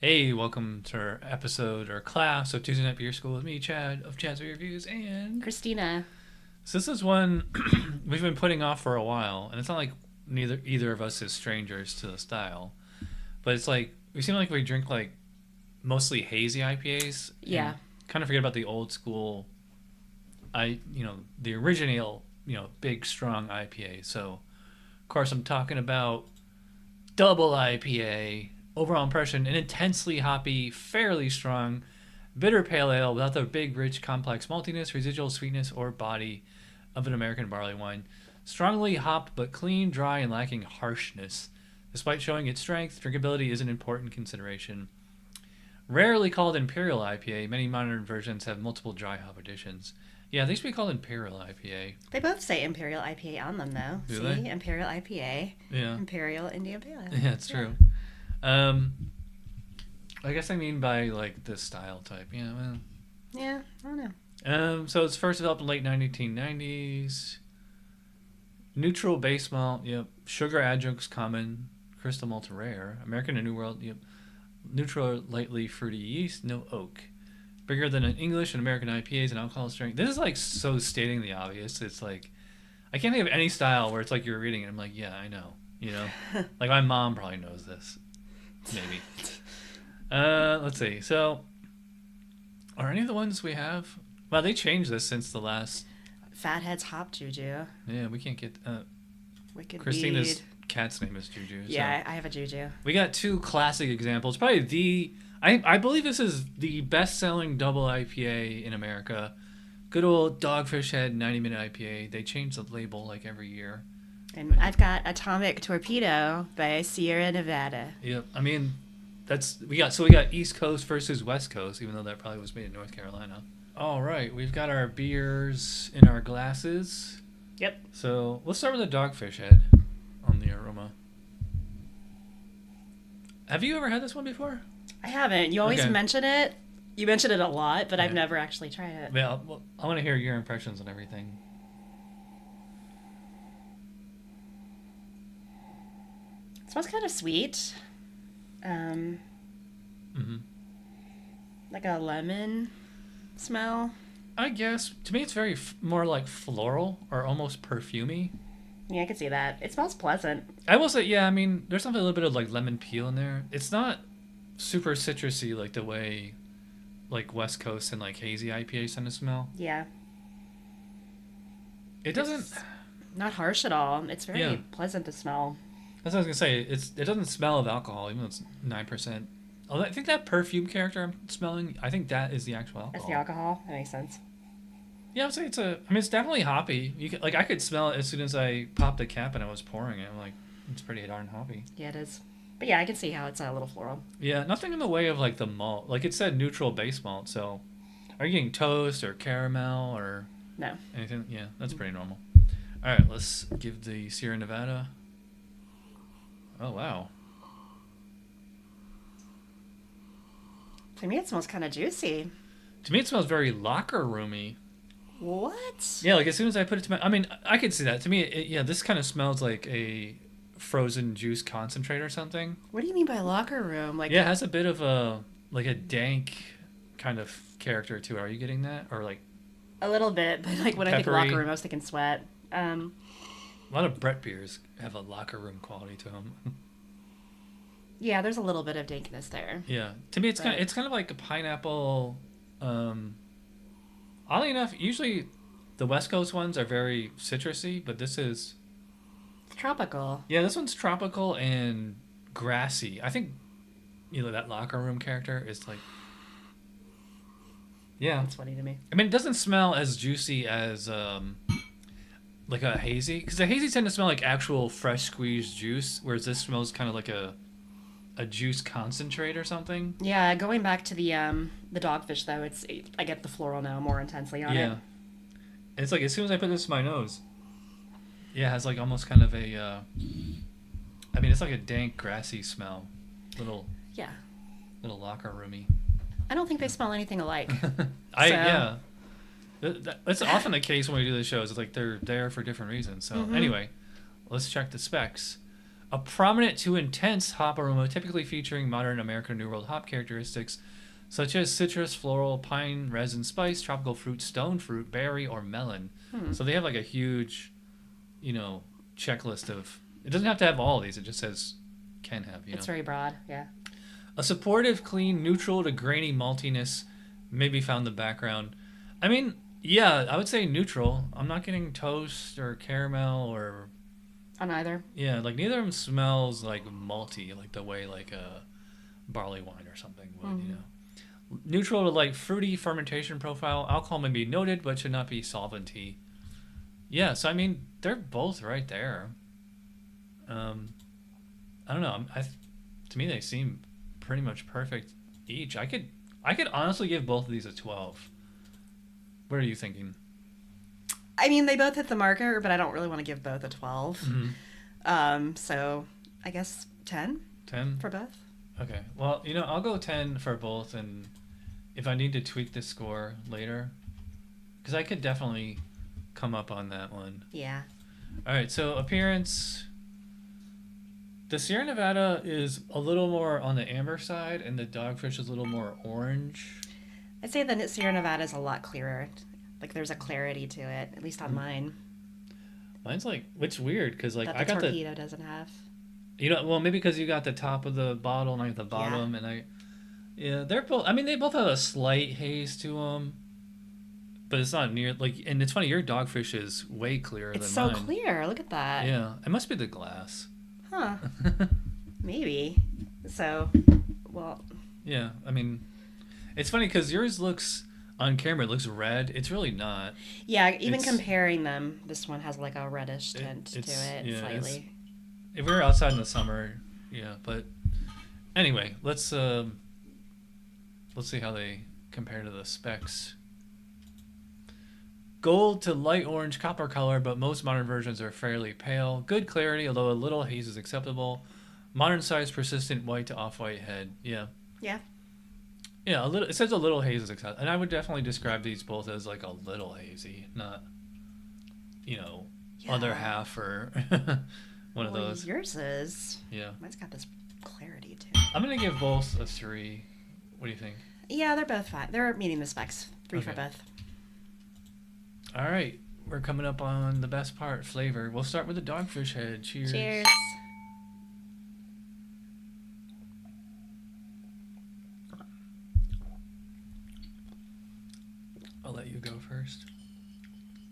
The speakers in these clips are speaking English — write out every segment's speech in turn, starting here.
Hey, welcome to our episode or class of Tuesday Night Beer School with me, Chad, of Chad's Beer Reviews, and Christina. so this is one we've been putting off for a while, and it's not like either of us is strangers to the style, but it's like we seem like we drink like mostly hazy IPAs, Yeah. and kind of forget about the old school, the original, big strong IPA. So, of course, I'm talking about double IPA. Overall impression: an intensely hoppy, fairly strong, bitter pale ale without the big, rich, complex maltiness, residual sweetness, or body of an American barley wine. Strongly hopped but clean, dry, and lacking harshness. Despite showing its strength, drinkability is an important consideration. Rarely called Imperial IPA, many modern versions have multiple dry hop additions. Yeah, they used to be called Imperial IPA. They both say Imperial IPA on them, though. Do See? they? Imperial IPA. Yeah. Imperial India Pale Ale. Yeah, it's true. I guess I mean by like this style type. Yeah, well. Yeah, I don't know. So it's first developed in late 1990s. Neutral base malt, yep. Sugar adjuncts common. Crystal malt rare. American and New World, yep. Neutral lightly fruity yeast, no oak. Bigger than an English and American IPAs and alcohol strength. This is like so stating the obvious. It's like I can't think of any style where it's like you're reading it. I'm like, yeah, I know. Like my mom probably knows this. Maybe. Let's see. So, are any of the ones we have? Well, they changed this since the last. Fathead's Hop Juju. Yeah, we can't get. Wicked Christina's Weed. cat's name is Juju. Yeah, So. I have a Juju. We got two classic examples. Probably I believe this is the best-selling double IPA in America. Good old Dogfish Head 90-minute IPA. They change the label like every year. And I've got Atomic Torpedo by Sierra Nevada. Yep. I mean, we got East Coast versus West Coast, even though that probably was made in North Carolina. All right, we've got our beers in our glasses. Yep. So let's start with the Dogfish Head on the aroma. Have you ever had this one before? I haven't. You always Okay. mention it. You mention it a lot, but I've Yeah. never actually tried it. Well, I want to hear your impressions on everything. It smells kind of sweet. Mm-hmm. Like a lemon smell. I guess to me it's very more like floral or almost perfumey. Yeah, I could see that. It smells pleasant. I will say, yeah. I mean, there's something a little bit of like lemon peel in there. It's not super citrusy like the way like West Coast and like hazy IPAs tend to smell. Yeah. It doesn't. It's not harsh at all. It's very Yeah. pleasant to smell. That's what I was gonna say. It doesn't smell of alcohol, even though it's 9%. Although I think that perfume character I'm smelling, I think that is the actual alcohol. That's the alcohol. That makes sense. Yeah, I would say it's definitely hoppy. I could smell it as soon as I popped the cap and I was pouring it. I'm like, it's pretty darn hoppy. Yeah, it is. But yeah, I can see how it's a little floral. Yeah, nothing in the way of like the malt. Like it said neutral base malt, so are you getting toast or caramel or No. anything? Yeah, that's pretty normal. All right, let's give the Sierra Nevada. Oh, wow. To me, it smells kind of juicy. To me, it smells very locker roomy. What? Yeah, like as soon as I put it to my... I mean, I could see that. To me, yeah, this kind of smells like a frozen juice concentrate or something. What do you mean by locker room? Like, Yeah, it has a bit of a dank kind of character to it. Are you getting that? Or like a little bit, but like when I think Peppery. locker room, I was thinking sweat. a lot of Brett beers have a locker room quality to them. Yeah, there's a little bit of dankness there. Yeah, to me, it's But- kind of like a pineapple. Oddly enough, usually the West Coast ones are very citrusy, but this is It's tropical. this one's tropical and grassy. I think that locker room character is like That's funny to me. I mean, it doesn't smell as juicy as like a hazy, because the hazy tend to smell like actual fresh squeezed juice, whereas this smells kind of like a juice concentrate or something. Yeah, going back to the dogfish though, I get the floral now more intensely on Yeah. it. It's like as soon as I put this to my nose, it has like almost kind of a. I mean, it's like a dank, grassy smell, little Yeah. locker roomy. I don't think they smell anything alike. Yeah. That's often the case when we do the shows. It's like they're there for different reasons. So Mhm. anyway, let's check the specs. A prominent to intense hop aroma, typically featuring modern American New World hop characteristics such as citrus, floral, pine, resin, spice, tropical fruit, stone fruit, berry, or melon. So they have like a huge, checklist of. It doesn't have to have all of these. It just says can have. It's very broad. Yeah. A supportive, clean, neutral to grainy maltiness may be found in the background. I mean, yeah, I would say neutral. I'm not getting toast or caramel or. On either. Yeah, like neither of them smells like malty, like the way like a barley wine or something would, Neutral to like fruity fermentation profile. Alcohol may be noted, but should not be solventy. Yeah, so I mean, they're both right there. I don't know. To me, they seem pretty much perfect each. I could honestly give both of these a 12. What are you thinking? I mean, they both hit the marker, but I don't really want to give both a 12. So I guess 10. 10 for both. Okay. Well, I'll go 10 for both, and if I need to tweak the score later, because I could definitely come up on that one. Yeah. All right. So appearance. The Sierra Nevada is a little more on the amber side, and the Dogfish is a little more orange. I'd say the Sierra Nevada is a lot clearer. Like there's a clarity to it, at least on mine. Mine's like, it's weird because like That I got torpedo doesn't have. Well, maybe because you got the top of the bottle and I got the bottom, and they're both. I mean, they both have a slight haze to them, but it's not near And it's funny, your Dogfish is way clearer than mine. It's so clear. Look at that. Yeah, it must be the glass. Huh. Maybe. So, well. Yeah, I mean, it's funny because yours looks on camera. It looks red. It's really not. Yeah, even comparing them, this one has like a reddish tint to it slightly. If we were outside in the summer, yeah. But anyway, let's see how they compare to the specs. Gold to light orange copper color, but most modern versions are fairly pale. Good clarity, although a little haze is acceptable. Modern size persistent white to off-white head. Yeah. Yeah. Yeah, a little. It says a little haze is acceptable, and I would definitely describe these both as like a little hazy, not, other half or one of those. Yours is. Yeah. Mine's got this clarity too. I'm gonna give both a 3. What do you think? Yeah, they're both fine. They're meeting the specs. 3 for both. All right, we're coming up on the best part, flavor. We'll start with the Dogfish Head. Cheers. Cheers. I'll let you go first.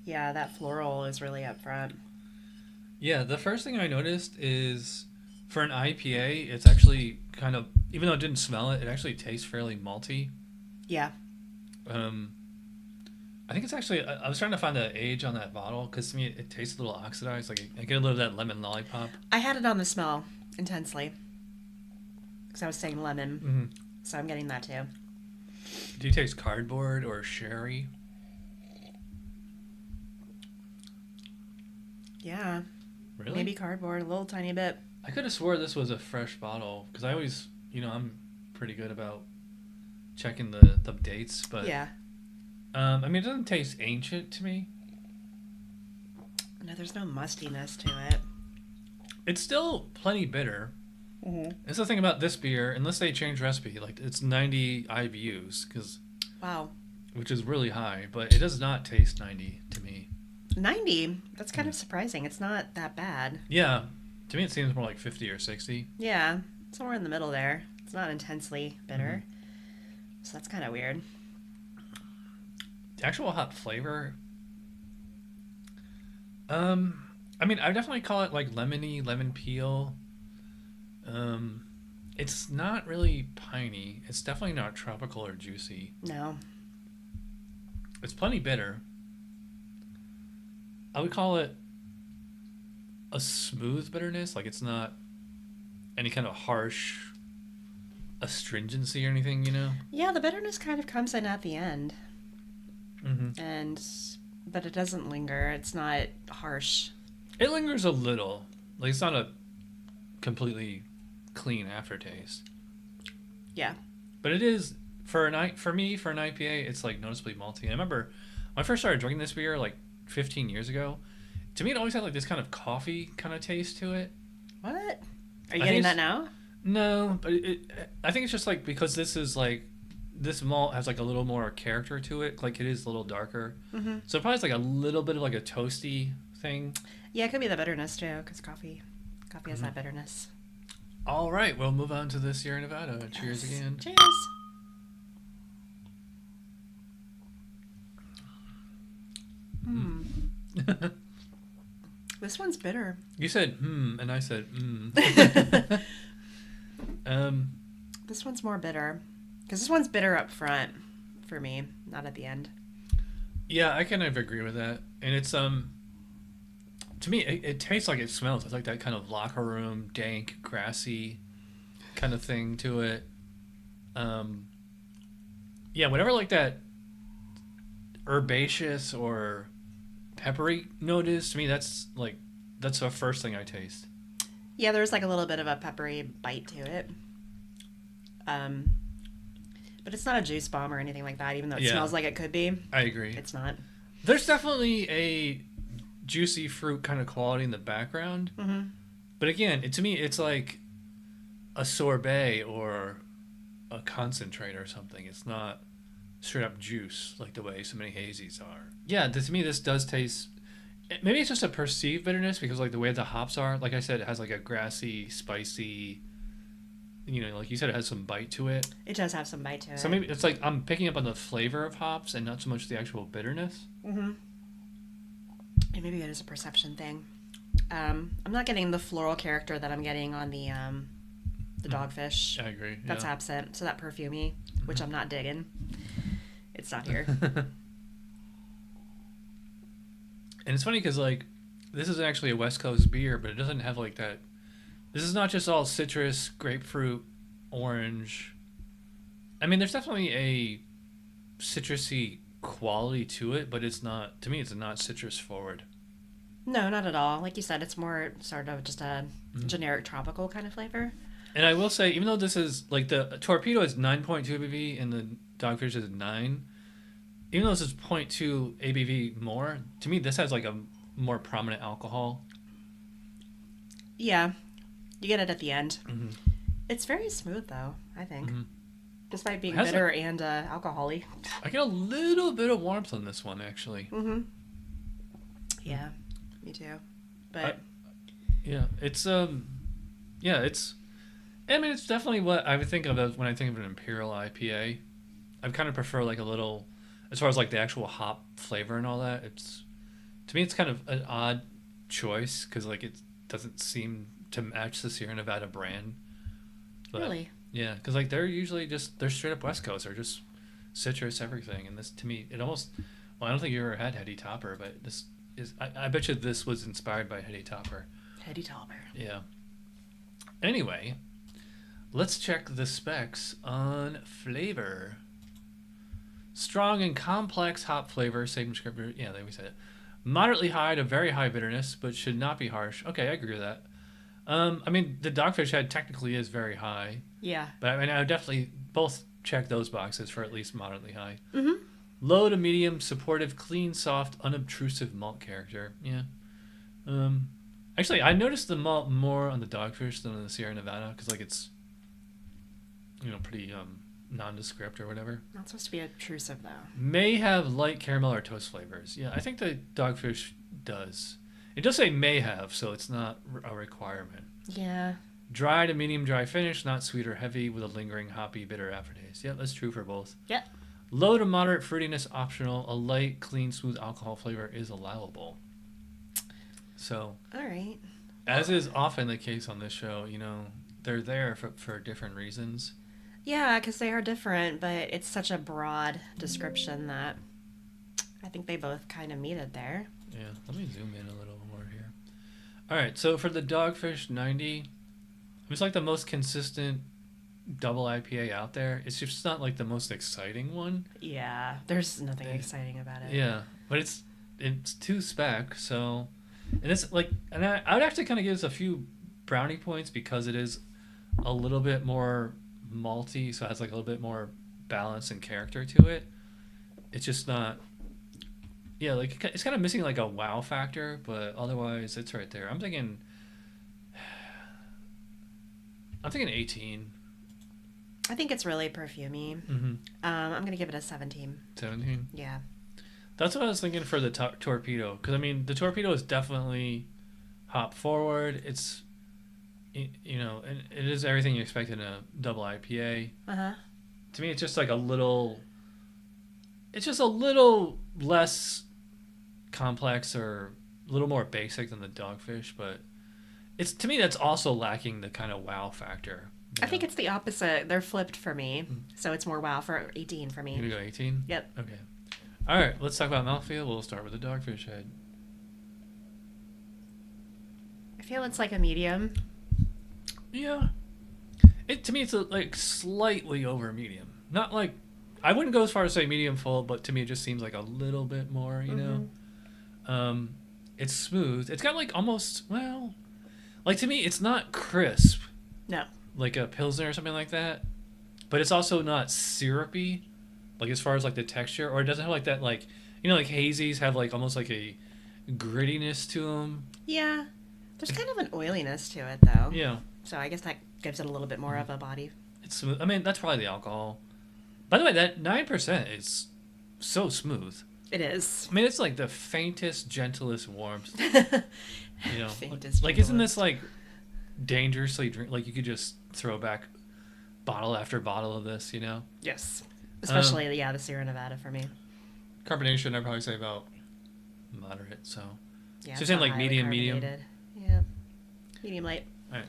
Yeah, that floral is really up front. Yeah, the first thing I noticed is for an IPA, it's actually kind of, even though it didn't smell it, it actually tastes fairly malty. Yeah. I think it's actually, I was trying to find the age on that bottle because to me it tastes a little oxidized. Like I get a little of that lemon lollipop. I had it on the smell intensely because I was saying lemon. So I'm getting that too. Do you taste cardboard or sherry? Yeah. Really? Maybe cardboard, a little tiny bit. I could have swore this was a fresh bottle because I always, I'm pretty good about checking the dates, but yeah. I mean, it doesn't taste ancient to me. No, there's no mustiness to it. It's still plenty bitter. That's the thing about this beer, unless they change recipe, like it's 90 IBUs, wow, which is really high, but it does not taste 90 to me. 90? That's kind of surprising. It's not that bad. Yeah, to me it seems more like 50 or 60. Yeah, somewhere in the middle there. It's not intensely bitter, so that's kind of weird. The actual hop flavor, I mean, I definitely call it like lemony, lemon peel. It's not really piney. It's definitely not tropical or juicy. No. It's plenty bitter. I would call it a smooth bitterness. Like it's not any kind of harsh astringency or anything, Yeah, the bitterness kind of comes in at the end. But it doesn't linger. It's not harsh. It lingers a little. Like it's not a completely clean aftertaste. Yeah. But it is for an IPA, it's like noticeably malty. And I remember when I first started drinking this beer like 15 years ago, to me it always had like this kind of coffee kind of taste to it. What? Are you getting that now? No, but I think it's just like because this is like this malt has like a little more character to it. Like it is a little darker, so probably it's like a little bit of like a toasty thing. Yeah, it could be the bitterness too, because coffee has that bitterness. All right, we'll move on to the Sierra Nevada. Cheers again. Cheers. This one's bitter. You said and I said This one's more bitter, because this one's bitter up front for me, not at the end. Yeah, I kind of agree with that, and it's to me it tastes like it smells. It's like that kind of locker room, dank, grassy kind of thing to it. Yeah, whatever like that herbaceous or peppery note is to me, that's the first thing I taste. Yeah, there's like a little bit of a peppery bite to it. But it's not a juice bomb or anything like that, even though it smells like it could be. I agree. It's not. There's definitely a juicy fruit kind of quality in the background. But again, to me, it's like a sorbet or a concentrate or something. It's not straight up juice like the way so many hazies are. Yeah, to me, this does taste... Maybe it's just a perceived bitterness because like the way the hops are. Like I said, it has like a grassy, spicy... like you said, it has some bite to it. It does have some bite to it. So maybe it's like I'm picking up on the flavor of hops and not so much the actual bitterness. And maybe it is a perception thing. I'm not getting the floral character that I'm getting on the Dogfish. I agree. That's absent. So that perfumey, which I'm not digging, it's not here. And it's funny because like this is actually a West Coast beer, but it doesn't have like that. This is not just all citrus, grapefruit, orange. I mean, there's definitely a citrusy quality to it, but it's not, to me, it's not citrus forward. No, not at all. Like you said, it's more sort of just a generic tropical kind of flavor. And I will say, even though this is, like the Torpedo is 9.2 ABV and the Dogfish is 9, even though this is 0.2 ABV more, to me, this has like a more prominent alcohol. Yeah. You get it at the end. It's very smooth, though, I think. Despite being bitter and alcohol-y. I get a little bit of warmth on this one, actually. Yeah, me too. But it's I mean, it's definitely what I would think of as when I think of an imperial IPA. I kind of prefer like a little, as far as like the actual hop flavor and all that. To me, it's kind of an odd choice because like it doesn't seem to match the Sierra Nevada brand. But, really? Yeah, because like they're usually they're straight up West Coast. They're just citrus everything, and this to me it almost. Well, I don't think you ever had Heady Topper, but this is. I bet you this was inspired by Heady Topper. Heady Topper. Yeah. Anyway, let's check the specs on flavor. Strong and complex hop flavor, same descriptor. Yeah, we said it. Moderately high to very high bitterness, but should not be harsh. Okay, I agree with that. I mean, the Dogfish Head technically is very high. Yeah. But I mean, I would definitely both check those boxes for at least moderately high. Low to medium, supportive, clean, soft, unobtrusive malt character. Yeah. Actually, I noticed the malt more on the Dogfish than on the Sierra Nevada because, like, it's, pretty nondescript or whatever. Not supposed to be obtrusive, though. May have light caramel or toast flavors. Yeah, I think the Dogfish does. It does say may have, so it's not a requirement. Yeah. Dry to medium dry finish, not sweet or heavy, with a lingering hoppy bitter aftertaste. Yeah, that's true for both. Yeah. Low to moderate fruitiness optional. A light, clean, smooth alcohol flavor is allowable. So, all right. As is often the case on this show, they're there for different reasons. Yeah, because they are different, but it's such a broad description that I think they both kind of meet it there. Yeah, let me zoom in a little more here. All right, so for the Dogfish 90, it's like the most consistent double IPA out there. It's just not like the most exciting one. Yeah, there's nothing exciting about it. Yeah, but it's 2 spec, so... And it's like... And I would actually kind of give this a few brownie points because it is a little bit more malty, so it has like a little bit more balance and character to it. It's just not... Yeah, like it's kind of missing like a wow factor, but otherwise it's right there. I'm thinking I'm thinking 18. I think it's really perfumey. Mm-hmm. I'm gonna give it a 17. 17. Yeah. That's what I was thinking for the torpedo. Because, I mean, the torpedo is definitely hop forward. It's, you know, and it is everything you expect in a double IPA. Uh-huh. To me, it's just like a little... It's just a little less complex or a little more basic than the Dogfish, but it's, to me, that's also lacking the kind of wow factor. I think it's the opposite. They're flipped for me. So it's more wow for 18 for me. You're going to go 18? Yep. Okay. All right, let's talk about mouthfeel. We'll start with the Dogfish Head. I feel it's like a medium. Yeah. To me, it's like slightly over medium. Not like, I wouldn't go as far as say medium full, but to me, it just seems like a little bit more, you know? It's smooth. It's got like almost, well, like to me, it's not crisp. No. Like a Pilsner or something like that. But it's also not syrupy, like as far as like the texture. Or it doesn't have like that, like, you know, like hazies have like almost like a grittiness to them. Yeah. There's kind of an oiliness to it, though. Yeah. So I guess that gives it a little bit more of a body. It's smooth. I mean, that's probably the alcohol. By the way, that 9% is so smooth. It is. I mean, it's like the faintest, gentlest warmth. You know, Faintest, like isn't gentlest. this like dangerously drink? Like you could just throw back bottle after bottle of this, you know? Yes. Especially, the Sierra Nevada for me. Carbonation, I'd probably say about moderate. So, Yeah. So it's saying not like highly medium. carbonated. Yeah. Medium light. All right.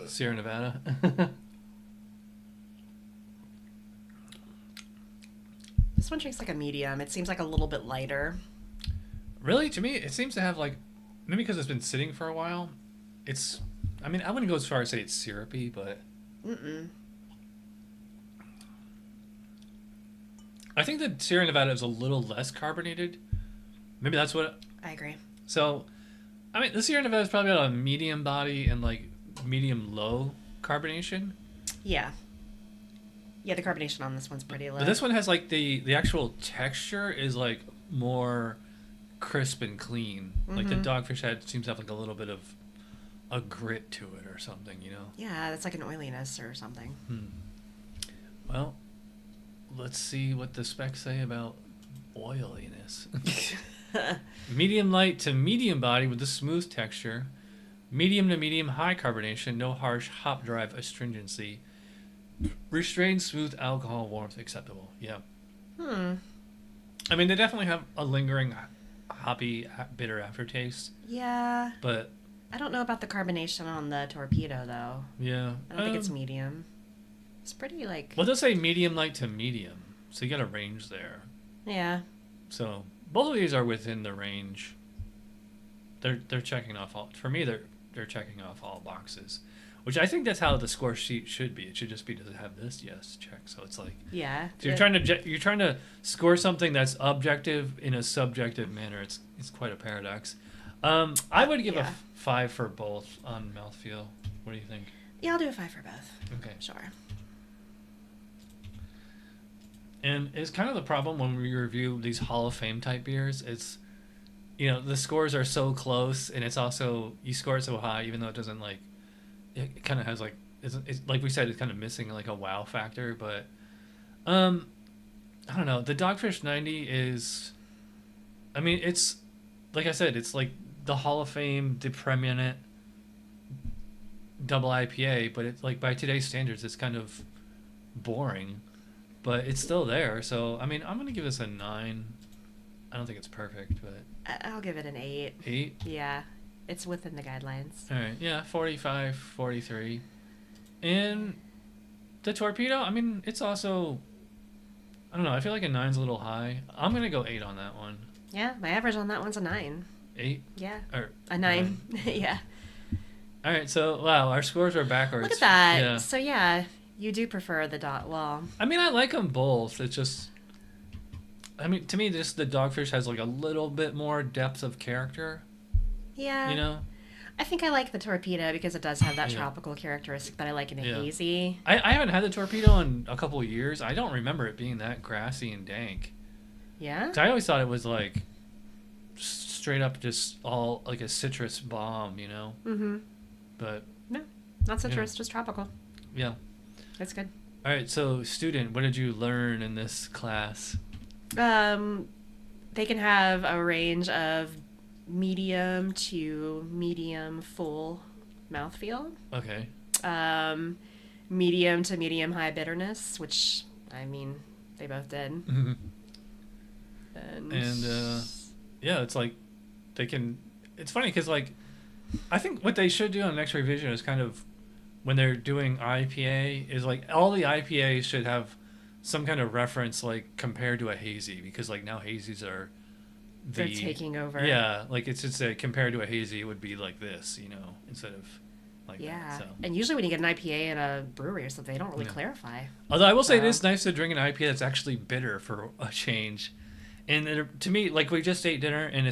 Sierra Nevada. This one drinks like a medium. It seems like a little bit lighter. Really, to me, it seems to have like, maybe because it's been sitting for a while. It's, I mean, I wouldn't go as far as say it's syrupy, but I think that Sierra Nevada is a little less carbonated. Maybe that's what. I agree. So, I mean, the Sierra Nevada is probably got a medium body and like medium low carbonation. Yeah. Yeah, the carbonation on this one's pretty low. But this one has like the actual texture is like more crisp and clean. Like the Dogfish Head seems to have like a little bit of a grit to it or something, you know? Yeah, it's like an oiliness or something. Well, let's see what the specs say about oiliness. Medium light to medium body with a smooth texture. Medium to medium high carbonation, no harsh hop drive astringency. Restrained smooth alcohol warmth acceptable. Yeah. I mean, they definitely have a lingering hoppy bitter aftertaste. Yeah. But I don't know about the carbonation on the torpedo, though. yeah. I don't think it's medium. It's pretty, like... Well, they'll say medium light to medium. So you got a range there. Yeah. So both of these are within the range. They're checking off all... For me, they're checking off all boxes. Which I think that's how the score sheet should be. It should just be to have this yes check. So it's like... Yeah. So you're trying to score something that's objective in a subjective manner. It's quite a paradox. I would give a 5 for both on mouthfeel. What do you think? Yeah, I'll do a 5 for both. Okay. Sure. And it's kind of the problem when we review these Hall of Fame type beers. It's, you know, the scores are so close, and it's also, you score it so high, even though it doesn't like, it kind of has like, it's like we said, it's kind of missing like a wow factor. But, I don't know. The Dogfish 90 is, I mean, it's, like I said, it's like the Hall of Fame preeminent double IPA, but it's like by today's standards, it's kind of boring. But it's still there, so I mean, I'm gonna give this a 9. I don't think it's perfect, but I'll give it an 8. 8. Yeah, it's within the guidelines. All right, yeah, 45, 43, and the torpedo. I mean, it's also, I don't know. I feel like a 9's a little high. I'm gonna go 8 on that one. Yeah, my average on that one's a 9. 8. Yeah, Or a 9. Yeah. All right, so wow, our scores are backwards. Look at that. Yeah. So yeah, you do prefer the dot. Well, I mean, I like them both. It's just, I mean, to me, just the Dogfish has like a little bit more depth of character. yeah. You know. I think I like the torpedo because it does have that tropical characteristic that I like in a hazy. I haven't had the torpedo in a couple of years. I don't remember it being that grassy and dank. Yeah. 'Cause I always thought it was like straight up just all like a citrus bomb, you know. Mm-hmm. But No. Not citrus, just tropical. Yeah. That's good. All right. So, student, what did you learn in this class? They can have a range of medium to medium full mouthfeel. Okay. Medium to medium high bitterness, which, I mean, they both did. And yeah, it's like they can. It's funny because like I think what they should do on the next revision is kind of when they're doing IPA is like all the IPAs should have some kind of reference like compared to a hazy, because like now hazies are they're taking over. Yeah, like it's just a compared to a hazy it would be like this, you know, instead of like that. So. And usually when you get an IPA in a brewery or something, they don't really clarify. Although I will say it is nice to drink an IPA that's actually bitter for a change. And to me, like we just ate dinner, and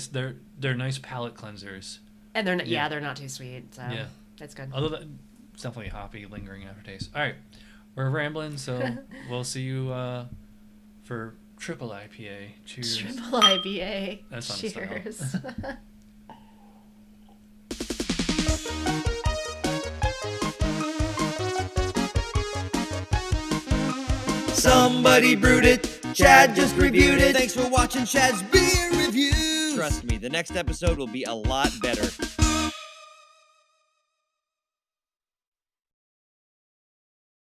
they're nice palate cleansers. And they're not too sweet, so that's good. Although it's definitely hoppy, lingering aftertaste. All right, we're rambling, so we'll see you for triple IPA. Cheers. Triple IPA. That's on Cheers. Somebody brewed it. Chad just reviewed it. Thanks for watching Chad's Beer Review. Trust me, the next episode will be a lot better.